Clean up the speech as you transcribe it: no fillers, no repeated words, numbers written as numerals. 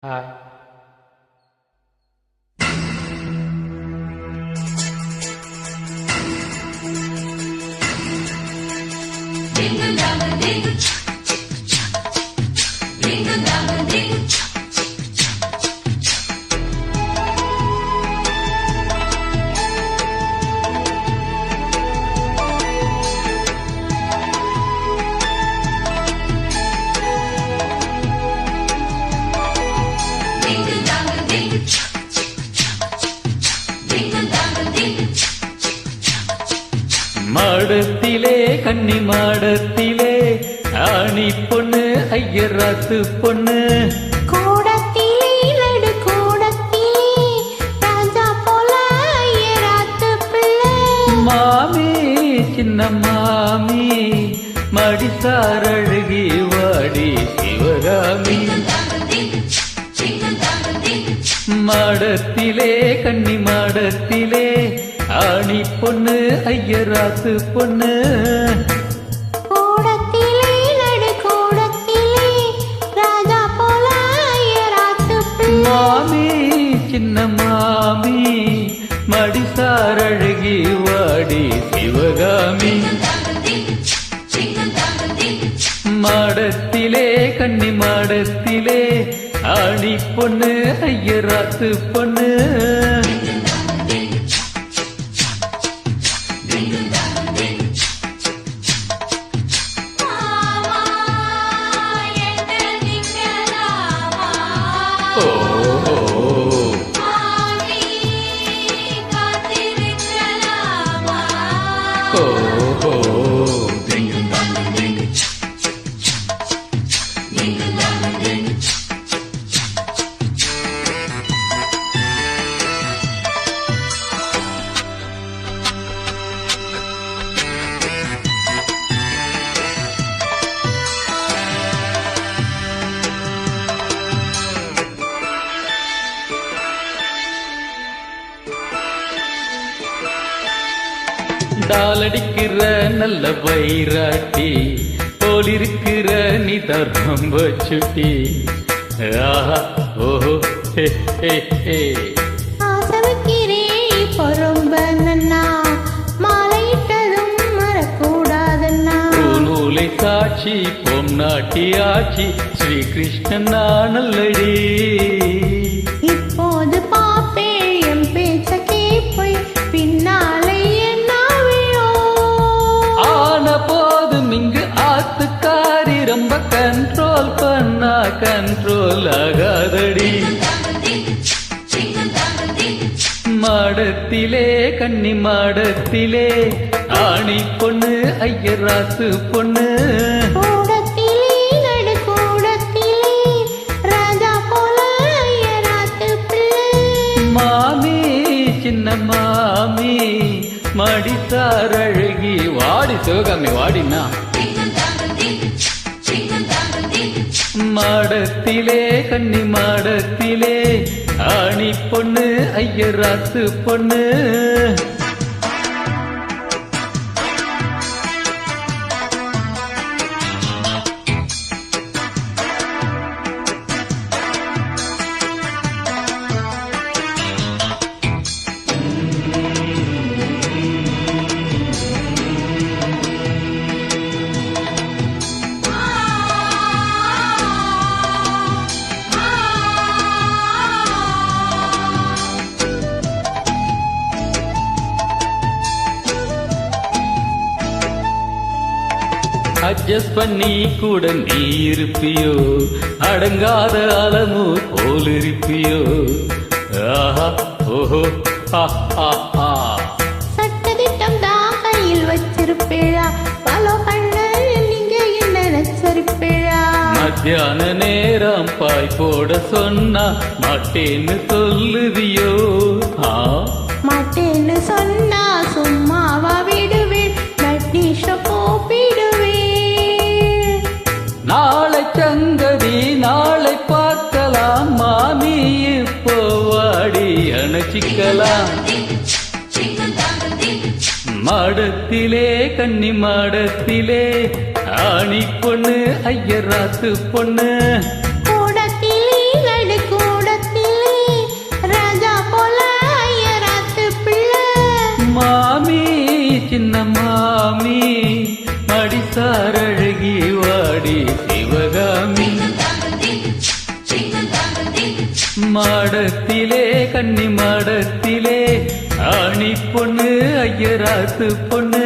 Hi. மாடத்திலே கன்னி மாடத்திலே ஆணி பொண்ணு ஐயராத்து பொண்ணு கூடத்திலே நடு கூடத்திலே ராஜா போல ஐயராத்து பிள்ளை மாமி சின்ன மாமி மடிசார் அழகி வாடி சிவகாமி மாடத்திலே கன்னி மாடத்திலே ஆணி பொண்ணு ஐயராத்து பொண்ணு கூடத்திலே நடு கூடத்திலே ராஜா போல ஐயராத்து பிள்ளை மாமி சின்ன மாமி மடிசார் அழகி வாடி சிவகாமி மாடத்திலே கன்னி மாடத்திலே ஆணி பொண்ணு ஐயராத்து பொண்ணு டாலடிக்கிற நல்ல வைராட்டி போலிருக்கிற நீ தர்மம் வச்சுட்டி ஆஹா ஓஹோ ஹே ஹே ஹே ஆசைக்கிறே பொறும்ப நன்னா மாலையிட்டதும் மறக்கூடாதண்ணா நூலை சாட்சி பொன்னாட்டி ஆட்சி ஸ்ரீ கிருஷ்ணன் நானல்லடி இப்போது பாப்பே என் பேச்ச கேப்பை பின்னாலே என்ன ஆன போதும் இங்கு ஆத்துக்காரி ரொம்ப கண்ட்ரோல் பண்ணா கண்ட்ரோல் ஆகாதடி மாடத்திலே கன்னி மாடத்திலே ஆணி பொண்ணு ஐயராத்து பொண்ணு கூடத்திலே நடு கூடத்திலே ராஜா போல ஐயராத்து பிள்ளை மாமி சின்ன மாமி மடிசார் அழகி வாடி சிவகாமி வாடினா மாடத்திலே கன்னி மாடத்திலே ஆணி பொண்ணு ஐயராத்து பொண்ணு அட்ஜஸ்ட் பண்ணி கூட நீ இருப்பியோ அடங்காத அலமு போல் இருப்பியோ ஆஹா ஓஹோ ஆஹா சட்டதிட்டம் தான் கையில் வச்சிருப்பேளா பல கண்ணல் நீங்க என்ன நச்சரிப்பேளா மத்தியான நேரம் பாய் போட சொன்னா மாட்டேன்னு சொல்லுவியோ மாட்டேன்னு சொன்னா சும்மாவா விடுவேன் நட்டீஷ போப்பிடுவேன் நாளை சங்கதி நாளை பார்க்கலாம் மாமி இப்போ வாடி அணைச்சிக்கலாம் மாடத்திலே கன்னி மாடத்திலே ஆணி பொண்ணு ஐயராத்து பொண்ணு கூடத்திலே நடு மாடத்திலே கன்னி மாடத்திலே ஆணி பொண்ணு ஐயராத்து பொண்ணு